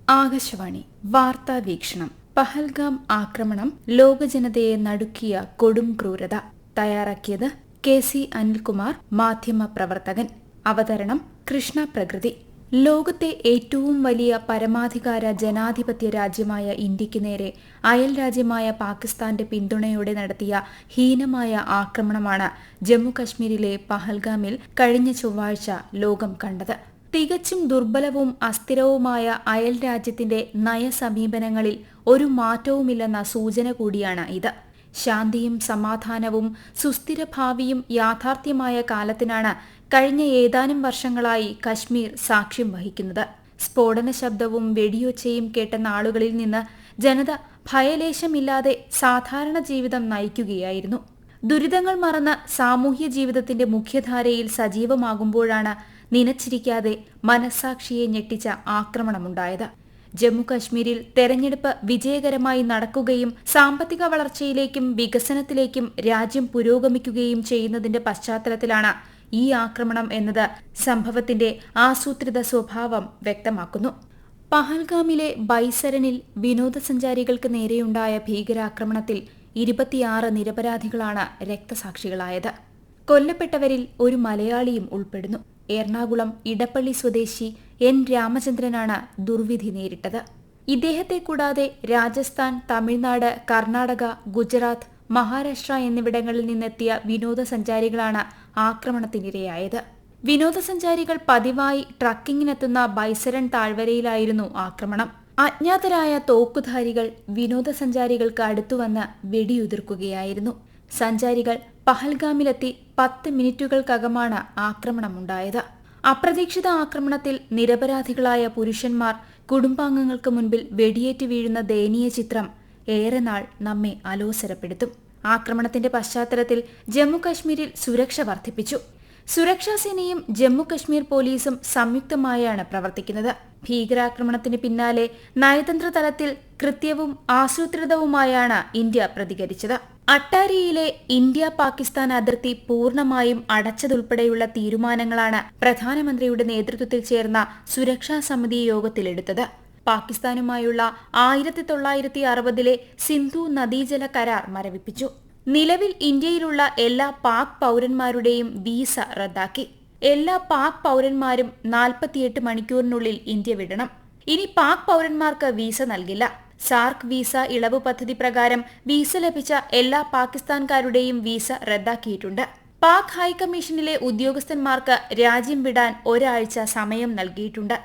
ആകാശവാണി വാർത്താ വീക്ഷണം. പഹൽഗാം ആക്രമണം ലോകജനതയെ നടുക്കിയ കൊടും ക്രൂരത. തയ്യാറാക്കിയത് കെ.സി. അനിൽകുമാർ, മാധ്യമപ്രവർത്തകൻ. അവതരണം കൃഷ്ണ പ്രകൃതി. ലോകത്തെ ഏറ്റവും വലിയ പരമാധികാര ജനാധിപത്യ രാജ്യമായ ഇന്ത്യയ്ക്ക് നേരെ അയൽ രാജ്യമായ പാകിസ്ഥാന്റെ പിന്തുണയോടെ നടത്തിയ ഹീനമായ ആക്രമണമാണ് ജമ്മുകശ്മീരിലെ പഹൽഗാമിൽ കഴിഞ്ഞ ചൊവ്വാഴ്ച ലോകം കണ്ടത്. തികച്ചും ദുർബലവും അസ്ഥിരവുമായ അയൽ രാജ്യത്തിന്റെ നയസമീപനങ്ങളിൽ ഒരു മാറ്റവുമില്ലെന്ന സൂചന കൂടിയാണ് ഇത്. ശാന്തിയും സമാധാനവും സുസ്ഥിര ഭാവിയും യാഥാർത്ഥ്യമായ കാലത്തിനാണ് കഴിഞ്ഞ ഏതാനും വർഷങ്ങളായി കശ്മീർ സാക്ഷ്യം വഹിക്കുന്നത്. സ്ഫോടന ശബ്ദവും വെടിയൊച്ചയും കേട്ട നാളുകളിൽ നിന്ന് ജനത ഭയലേശമില്ലാതെ സാധാരണ ജീവിതം നയിക്കുകയായിരുന്നു. ദുരിതങ്ങൾ മറന്ന് സാമൂഹ്യ ജീവിതത്തിന്റെ മുഖ്യധാരയിൽ സജീവമാകുമ്പോഴാണ് നനച്ചിരിക്കാതെ മനസാക്ഷിയെ ഞെട്ടിച്ച ആക്രമണമുണ്ടായത്. ജമ്മുകശ്മീരിൽ തെരഞ്ഞെടുപ്പ് വിജയകരമായി നടക്കുകയും സാമ്പത്തിക വളർച്ചയിലേക്കും വികസനത്തിലേക്കും രാജ്യം പുരോഗമിക്കുകയും ചെയ്യുന്നതിന്റെ പശ്ചാത്തലത്തിലാണ് ഈ ആക്രമണം എന്നത് സംഭവത്തിന്റെ ആസൂത്രിത സ്വഭാവം വ്യക്തമാക്കുന്നു. പഹൽഗാമിലെ ബൈസരനിൽ വിനോദസഞ്ചാരികൾക്ക് നേരെയുണ്ടായ ഭീകരാക്രമണത്തിൽ 26 നിരപരാധികളാണ് രക്തസാക്ഷികളായത്. കൊല്ലപ്പെട്ടവരിൽ ഒരു മലയാളിയും ഉൾപ്പെടുന്നു. എറണാകുളം ഇടപ്പള്ളി സ്വദേശി എൻ രാമചന്ദ്രനാണ് ദുർവിധി നേരിട്ടത്. ഇദ്ദേഹത്തെ കൂടാതെ രാജസ്ഥാൻ, തമിഴ്നാട്, കർണാടക, ഗുജറാത്ത്, മഹാരാഷ്ട്ര എന്നിവിടങ്ങളിൽ നിന്നെത്തിയ വിനോദസഞ്ചാരികളാണ് ആക്രമണത്തിനിരയായത്. വിനോദസഞ്ചാരികൾ പതിവായി ട്രക്കിങ്ങിനെത്തുന്ന ബൈസരൻ താഴ്വരയിലായിരുന്നു ആക്രമണം. അജ്ഞാതരായ തോക്കുധാരികൾ വിനോദസഞ്ചാരികൾക്ക് അടുത്തുവന്ന് വെടിയുതിർക്കുകയായിരുന്നു. സഞ്ചാരികൾ പഹൽഗാമിലെത്തി 10 മിനിറ്റുകൾക്കകമാണ് ആക്രമണമുണ്ടായത്. അപ്രതീക്ഷിത ആക്രമണത്തിൽ നിരപരാധികളായ പുരുഷന്മാർ കുടുംബാംഗങ്ങൾക്ക് മുൻപിൽ വെടിയേറ്റ് വീഴുന്ന ദയനീയ ചിത്രം ഏറെ നാൾ നമ്മെ അലോസരപ്പെടുത്തും. ആക്രമണത്തിന്റെ പശ്ചാത്തലത്തിൽ ജമ്മുകശ്മീരിൽ സുരക്ഷ വർദ്ധിപ്പിച്ചു. സുരക്ഷാസേനയും ജമ്മുകശ്മീർ പോലീസും സംയുക്തമായാണ് പ്രവർത്തിക്കുന്നത്. ഭീകരാക്രമണത്തിന് പിന്നാലെ നയതന്ത്ര തലത്തിൽ കൃത്യവും ആസൂത്രിതവുമായാണ് ഇന്ത്യ പ്രതികരിച്ചത്. അട്ടാരിയിലെ ഇന്ത്യ പാകിസ്ഥാൻ അതിർത്തി പൂർണ്ണമായും അടച്ചതുൾപ്പെടെയുള്ള തീരുമാനങ്ങളാണ് പ്രധാനമന്ത്രിയുടെ നേതൃത്വത്തിൽ ചേർന്ന സുരക്ഷാ സമിതി യോഗത്തിലെടുത്തത്. പാകിസ്ഥാനുമായുള്ള 1960-ലെ സിന്ധു നദീജല കരാർ മരവിപ്പിച്ചു. നിലവിൽ ഇന്ത്യയിലുള്ള എല്ലാ പാക് പൌരന്മാരുടെയും വീസ റദ്ദാക്കി. എല്ലാ പാക് പൌരന്മാരും 48 മണിക്കൂറിനുള്ളിൽ ഇന്ത്യ വിടണം. ഇനി പാക് പൌരന്മാർക്ക് വീസ നൽകില്ല. സാർക്ക് വീസ ഇളവ് പദ്ധതി പ്രകാരം വീസ ലഭിച്ച എല്ലാ പാകിസ്ഥാൻകാരുടെയും വീസ റദ്ദാക്കിയിട്ടുണ്ട്. പാക് ഹൈക്കമ്മീഷനിലെ ഉദ്യോഗസ്ഥന്മാർക്ക് രാജ്യം വിടാൻ ഒരാഴ്ച സമയം നൽകിയിട്ടുണ്ട്.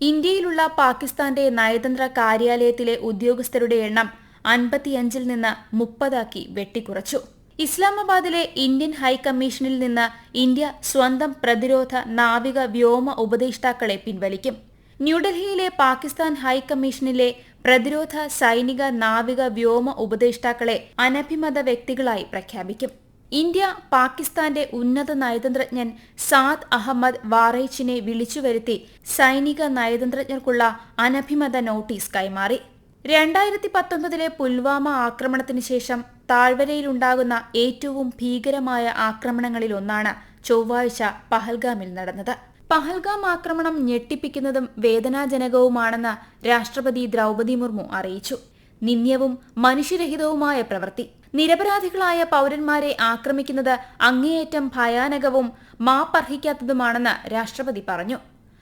ഇന്ത്യയിലുള്ള പാകിസ്ഥാന്റെ നയതന്ത്ര കാര്യാലയത്തിലെ ഉദ്യോഗസ്ഥരുടെ എണ്ണം 55-ൽ നിന്ന് 30 വെട്ടിക്കുറച്ചു. ഇസ്ലാമാബാദിലെ ഇന്ത്യൻ ഹൈക്കമ്മീഷനിൽ നിന്ന് ഇന്ത്യ സ്വന്തം പ്രതിരോധ, നാവിക, വ്യോമ ഉപദേഷ്ടാക്കളെ പിൻവലിക്കും. ന്യൂഡൽഹിയിലെ പാകിസ്ഥാൻ ഹൈക്കമ്മീഷനിലെ പ്രതിരോധ, സൈനിക, നാവിക, വ്യോമ ഉപദേഷ്ടാക്കളെ അനഭിമത വ്യക്തികളായി പ്രഖ്യാപിക്കും. ഇന്ത്യ പാകിസ്ഥാന്റെ ഉന്നത നയതന്ത്രജ്ഞൻ സാദ് അഹമ്മദ് വാറൈച്ചിനെ വിളിച്ചുവരുത്തി സൈനിക നയതന്ത്രജ്ഞർക്കുള്ള അനഭിമത നോട്ടീസ് കൈമാറി. 2019-ലെ പുൽവാമ ആക്രമണത്തിന് ശേഷം താഴ്വരയിലുണ്ടാകുന്ന ഏറ്റവും ഭീകരമായ ആക്രമണങ്ങളിലൊന്നാണ് ചൊവ്വാഴ്ച പഹൽഗാമിൽ നടന്നത്. പഹൽഗാം ആക്രമണം ഞെട്ടിപ്പിക്കുന്നതും വേദനാജനകവുമാണെന്ന് രാഷ്ട്രപതി ദ്രൗപദി മുർമു അറിയിച്ചു. നിന്ദ്യവും മനുഷ്യരഹിതവുമായ പ്രവൃത്തി. നിരപരാധികളായ പൌരന്മാരെ ആക്രമിക്കുന്നത് അങ്ങേയറ്റം ഭയാനകവും മാപ്പർഹിക്കാത്തതുമാണെന്ന് രാഷ്ട്രപതി പറഞ്ഞു.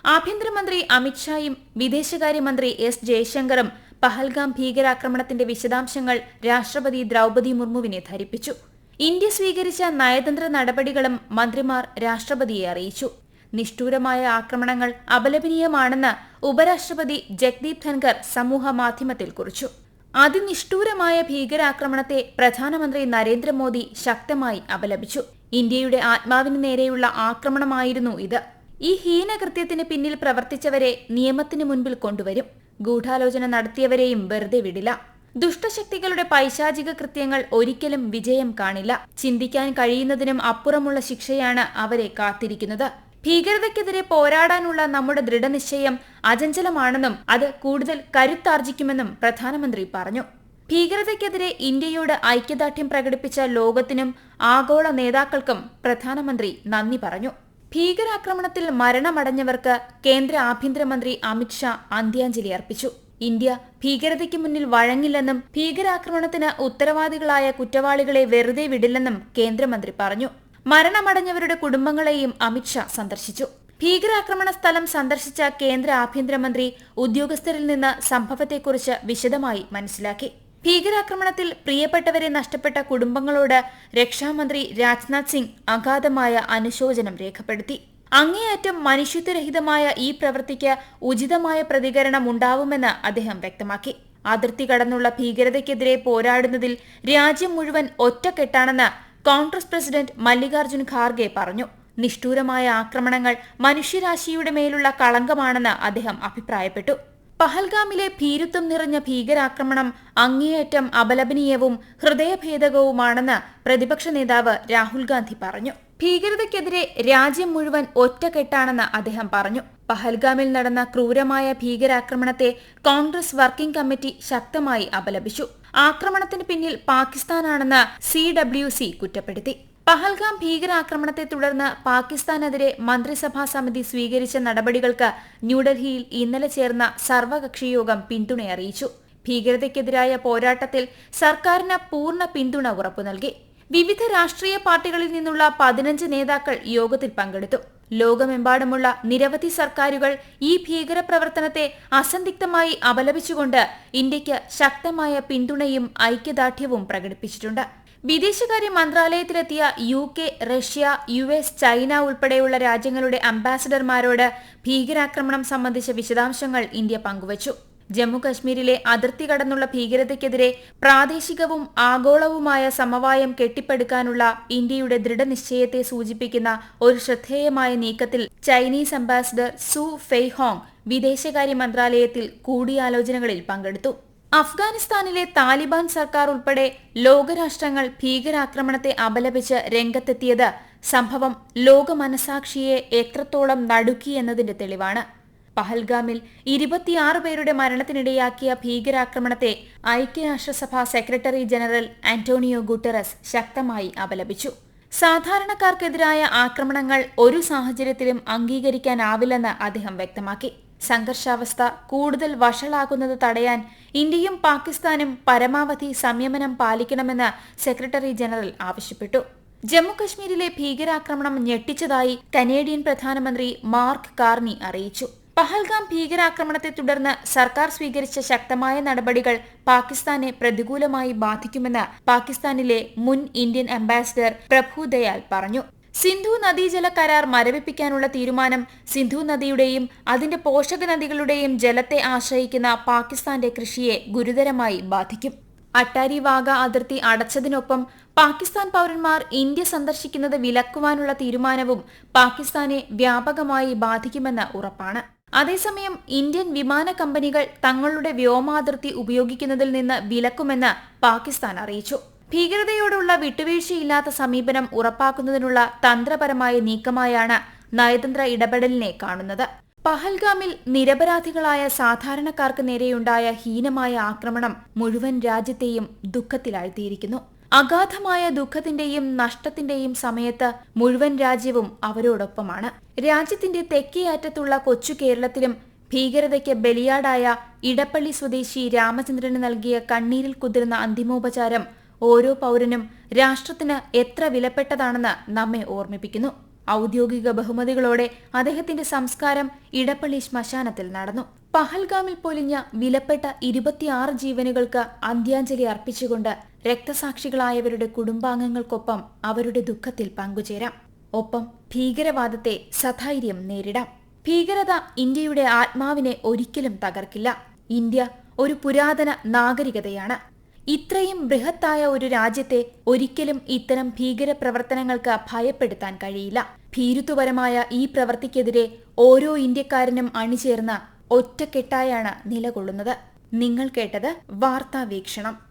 ആഭ്യന്തരമന്ത്രി അമിത്ഷായും വിദേശകാര്യമന്ത്രി എസ് ജയശങ്കറും പഹൽഗാം ഭീകരാക്രമണത്തിന്റെ വിശദാംശങ്ങൾ രാഷ്ട്രപതി ദ്രൗപദി മുർമുവിനെ ധരിപ്പിച്ചു. ഇന്ത്യ സ്വീകരിച്ച നയതന്ത്ര നടപടികളും മന്ത്രിമാർ രാഷ്ട്രപതിയെ അറിയിച്ചു. നിഷ്ഠൂരമായ ആക്രമണങ്ങൾ അപലപനീയമാണെന്ന് ഉപരാഷ്ട്രപതി ജഗ്ദീപ് ധൻഖർ സമൂഹ മാധ്യമത്തിൽ കുറിച്ചു. അതിനിഷ്ഠൂരമായ ഭീകരാക്രമണത്തെ പ്രധാനമന്ത്രി നരേന്ദ്രമോദി ശക്തമായി അപലപിച്ചു. ഇന്ത്യയുടെ ആത്മാവിന് നേരെയുള്ള ആക്രമണമായിരുന്നു ഇത്. ഈ ഹീനകൃത്യത്തിന് പിന്നിൽ പ്രവർത്തിച്ചവരെ നിയമത്തിന് മുൻപിൽ കൊണ്ടുവരും. ഗൂഢാലോചന നടത്തിയവരെയും വെറുതെ വിടില്ല. ദുഷ്ടശക്തികളുടെ പൈശാചിക കൃത്യങ്ങൾ ഒരിക്കലും വിജയം കാണില്ല. ചിന്തിക്കാൻ കഴിയുന്നതിനും അപ്പുറമുള്ള ശിക്ഷയാണ് അവരെ കാത്തിരിക്കുന്നത്. ഭീകരതയ്ക്കെതിരെ പോരാടാനുള്ള നമ്മുടെ ദൃഢനിശ്ചയം അചഞ്ചലമാണെന്നും അത് കൂടുതൽ കരുത്താർജിക്കുമെന്നും പ്രധാനമന്ത്രി പറഞ്ഞു. ഭീകരതയ്ക്കെതിരെ ഇന്ത്യയോട് ഐക്യദാർഢ്യം പ്രകടിപ്പിച്ച ലോകത്തിനും ആഗോള നേതാക്കൾക്കും പ്രധാനമന്ത്രി നന്ദി പറഞ്ഞു. ഭീകരാക്രമണത്തിൽ മരണമടഞ്ഞവർക്ക് കേന്ദ്ര ആഭ്യന്തരമന്ത്രി അമിത്ഷാ അന്ത്യാഞ്ജലി അർപ്പിച്ചു. ഇന്ത്യ ഭീകരതയ്ക്ക് മുന്നിൽ വഴങ്ങില്ലെന്നും ഭീകരാക്രമണത്തിന് ഉത്തരവാദികളായ കുറ്റവാളികളെ വെറുതെ വിടില്ലെന്നും കേന്ദ്രമന്ത്രി പറഞ്ഞു. മരണമടഞ്ഞവരുടെ കുടുംബങ്ങളെയും അമിത്ഷാ സന്ദർശിച്ചു. ഭീകരാക്രമണ സ്ഥലം സന്ദർശിച്ച കേന്ദ്ര ആഭ്യന്തരമന്ത്രി ഉദ്യോഗസ്ഥരിൽ നിന്ന് സംഭവത്തെക്കുറിച്ച് വിശദമായി മനസ്സിലാക്കി. ഭീകരാക്രമണത്തിൽ പ്രിയപ്പെട്ടവരെ നഷ്ടപ്പെട്ട കുടുംബങ്ങളോട് രക്ഷാമന്ത്രി രാജ്നാഥ് സിംഗ് അഗാധമായ അനുശോചനം രേഖപ്പെടുത്തി. അങ്ങേയറ്റം മനുഷ്യത്വരഹിതമായ ഈ പ്രവൃത്തിക്ക് ഉചിതമായ പ്രതികരണം ഉണ്ടാവുമെന്ന് അദ്ദേഹം വ്യക്തമാക്കി. അതിർത്തി കടന്നുള്ള ഭീകരതയ്ക്കെതിരെ പോരാടുന്നതിൽ രാജ്യം മുഴുവൻ ഒറ്റക്കെട്ടാണെന്ന് കോൺഗ്രസ് പ്രസിഡന്റ് മല്ലികാർജുൻ ഖാർഗെ പറഞ്ഞു. നിഷ്ഠൂരമായ ആക്രമണങ്ങൾ മനുഷ്യരാശിയുടെ മേലുള്ള കളങ്കമാണെന്ന് അദ്ദേഹം അഭിപ്രായപ്പെട്ടു. പഹൽഗാമിലെ ഭീരുത്വം നിറഞ്ഞ ഭീകരാക്രമണം അങ്ങേയറ്റം അപലപനീയവും ഹൃദയഭേദകവുമാണെന്ന് പ്രതിപക്ഷ നേതാവ് രാഹുൽ ഗാന്ധി പറഞ്ഞു. ഭീകരതയ്ക്കെതിരെ രാജ്യം മുഴുവൻ ഒറ്റക്കെട്ടാണെന്ന് അദ്ദേഹം പറഞ്ഞു. പഹൽഗാമിൽ നടന്ന ക്രൂരമായ ഭീകരാക്രമണത്തെ കോൺഗ്രസ് വർക്കിംഗ് കമ്മിറ്റി ശക്തമായി അപലപിച്ചു. ആക്രമണത്തിന് പിന്നിൽ പാകിസ്ഥാനാണെന്ന് CWC കുറ്റപ്പെടുത്തി. പഹൽഗാം ഭീകരാക്രമണത്തെ തുടർന്ന് പാകിസ്ഥാനെതിരെ മന്ത്രിസഭാ സമിതി സ്വീകരിച്ച നടപടികൾക്ക് ന്യൂഡൽഹിയിൽ ഇന്നലെ ചേർന്ന സർവകക്ഷിയോഗം പിന്തുണയറിയിച്ചു. ഭീകരതയ്ക്കെതിരായ പോരാട്ടത്തിൽ സർക്കാരിന് പൂർണ്ണ പിന്തുണ ഉറപ്പു നൽകി. വിവിധ രാഷ്ട്രീയ പാർട്ടികളിൽ നിന്നുള്ള 15 നേതാക്കൾ യോഗത്തിൽ പങ്കെടുത്തു. ലോകമെമ്പാടുമുള്ള നിരവധി സർക്കാരുകൾ ഈ ഭീകരപ്രവർത്തനത്തെ അസന്ദിഗ്ധമായി അപലപിച്ചുകൊണ്ട് ഇന്ത്യയ്ക്ക് ശക്തമായ പിന്തുണയും ഐക്യദാർഢ്യവും പ്രകടിപ്പിച്ചിട്ടുണ്ട്. വിദേശകാര്യ മന്ത്രാലയത്തിലെത്തിയ UK, റഷ്യ, US, ചൈന ഉൾപ്പെടെയുള്ള രാജ്യങ്ങളുടെ അംബാസഡർമാരോട് ഭീകരാക്രമണം സംബന്ധിച്ച വിശദാംശങ്ങൾ ഇന്ത്യ പങ്കുവച്ചു. ജമ്മുകശ്മീരിലെ അതിർത്തി കടന്നുള്ള ഭീകരതയ്ക്കെതിരെ പ്രാദേശികവും ആഗോളവുമായ സമവായം കെട്ടിപ്പടുക്കാനുള്ള ഇന്ത്യയുടെ ദൃഢനിശ്ചയത്തെ സൂചിപ്പിക്കുന്ന ഒരു ശ്രദ്ധേയമായ നീക്കത്തിൽ ചൈനീസ് അംബാസഡർ സു ഫെയ്ഹോങ് വിദേശകാര്യ മന്ത്രാലയത്തിൽ കൂടിയാലോചനകളിൽ പങ്കെടുത്തു. അഫ്ഗാനിസ്ഥാനിലെ താലിബാൻ സർക്കാർ ഉൾപ്പെടെ ലോകരാഷ്ട്രങ്ങൾ ഭീകരാക്രമണത്തെ അപലപിച്ച് രംഗത്തെത്തിയത് സംഭവം ലോകമനസാക്ഷിയെ എത്രത്തോളം നടുക്കിയെന്നതിന്റെ തെളിവാണ്. പഹൽഗാമിൽ 26 പേരുടെ മരണത്തിനിടയാക്കിയ ഭീകരാക്രമണത്തെ ഐക്യരാഷ്ട്രസഭ സെക്രട്ടറി ജനറൽ ആന്റോണിയോ ഗുട്ടറസ് ശക്തമായി അപലപിച്ചു. സാധാരണക്കാർക്കെതിരായ ആക്രമണങ്ങൾ ഒരു സാഹചര്യത്തിലും അംഗീകരിക്കാനാവില്ലെന്ന് അദ്ദേഹം വ്യക്തമാക്കി. സംഘർഷാവസ്ഥ കൂടുതൽ വഷളാകുന്നത് തടയാൻ ഇന്ത്യയും പാകിസ്ഥാനും പരമാവധി സംയമനം പാലിക്കണമെന്ന് സെക്രട്ടറി ജനറൽ ആവശ്യപ്പെട്ടു. ജമ്മുകശ്മീരിലെ ഭീകരാക്രമണം ഞെട്ടിച്ചതായി കനേഡിയൻ പ്രധാനമന്ത്രി മാർക്ക് കാർണി അറിയിച്ചു. പഹൽഗാം ഭീകരാക്രമണത്തെ തുടർന്ന് സർക്കാർ സ്വീകരിച്ച ശക്തമായ നടപടികൾ പാകിസ്ഥാനെ പ്രതികൂലമായി ബാധിക്കുമെന്ന് പാകിസ്ഥാനിലെ മുൻ ഇന്ത്യൻ അംബാസിഡർ പ്രഭു ദയാൽ പറഞ്ഞു. സിന്ധു നദീജല കരാർ മരവിപ്പിക്കാനുള്ള തീരുമാനം സിന്ധു നദിയുടെയും അതിന്റെ പോഷക നദികളുടെയും ജലത്തെ ആശ്രയിക്കുന്ന പാകിസ്ഥാന്റെ കൃഷിയെ ഗുരുതരമായി ബാധിക്കും. അട്ടാരി വാഗ അതിർത്തി അടച്ചതിനൊപ്പം പാകിസ്ഥാൻ പൗരന്മാർ ഇന്ത്യ സന്ദർശിക്കുന്നത് വിലക്കുവാനുള്ള തീരുമാനവും പാകിസ്ഥാനെ വ്യാപകമായി ബാധിക്കുമെന്ന് ഉറപ്പാണ്. അതേസമയം ഇന്ത്യൻ വിമാന കമ്പനികൾ തങ്ങളുടെ വ്യോമാതിർത്തി ഉപയോഗിക്കുന്നതിൽ നിന്ന് വിലക്കുമെന്ന് പാകിസ്ഥാൻ അറിയിച്ചു. ഭീകരതയോടുള്ള വിട്ടുവീഴ്ചയില്ലാത്ത സമീപനം ഉറപ്പാക്കുന്നതിനുള്ള തന്ത്രപരമായ നീക്കമായാണ് നയതന്ത്ര ഇടപെടലിനെ കാണുന്നത്. പഹൽഗാമിൽ നിരപരാധികളായ സാധാരണക്കാർക്ക് നേരെയുണ്ടായ ഹീനമായ ആക്രമണം മുഴുവൻ രാജ്യത്തെയും ദുഃഖത്തിലാഴ്ത്തിയിരിക്കുന്നു. അഗാധമായ ദുഃഖത്തിന്റെയും നഷ്ടത്തിന്റെയും സമയത്ത് മുഴുവൻ രാജ്യവും അവരോടൊപ്പമാണ്. രാജ്യത്തിന്റെ തെക്കേ അറ്റത്തുള്ള കൊച്ചു കേരളത്തിലും ഭീകരതയ്ക്ക് ബലിയാടായ ഇടപ്പള്ളി സ്വദേശി രാമചന്ദ്രന് നൽകിയ കണ്ണീരിൽ കുതിർന്ന അന്തിമോപചാരം ഓരോ പൗരനും രാഷ്ട്രത്തിന് എത്ര വിലപ്പെട്ടതാണെന്ന് നമ്മെ ഓർമ്മിപ്പിക്കുന്നു. ഔദ്യോഗിക ബഹുമതികളോടെ അദ്ദേഹത്തിന്റെ സംസ്കാരം ഇടപ്പള്ളി ശ്മശാനത്തിൽ നടന്നു. പഹൽഗാമിൽ പൊലിഞ്ഞ വിലപ്പെട്ട 26 ജീവനുകൾക്ക് അന്ത്യാഞ്ജലി അർപ്പിച്ചുകൊണ്ട് രക്തസാക്ഷികളായവരുടെ കുടുംബാംഗങ്ങൾക്കൊപ്പം അവരുടെ ദുഃഖത്തിൽ പങ്കുചേരാം. ഒപ്പം ഭീകരവാദത്തെ സധൈര്യം നേരിടാം. ഭീകരത ഇന്ത്യയുടെ ആത്മാവിനെ ഒരിക്കലും തകർക്കില്ല. ഇന്ത്യ ഒരു പുരാതന നാഗരികതയാണ്. ഇത്രയും ബൃഹത്തായ ഒരു രാജ്യത്തെ ഒരിക്കലും ഇത്തരം ഭീകര പ്രവർത്തനങ്ങൾക്ക് ഭയപ്പെടുത്താൻ കഴിയില്ല. ഭീരുത്വപരമായ ഈ പ്രവൃത്തിക്കെതിരെ ഓരോ ഇന്ത്യക്കാരനും അണിചേർന്ന് ഒറ്റക്കെട്ടായാണ് നിലകൊള്ളുന്നത്. നിങ്ങൾ കേട്ടത് വാർത്താ വീക്ഷണം.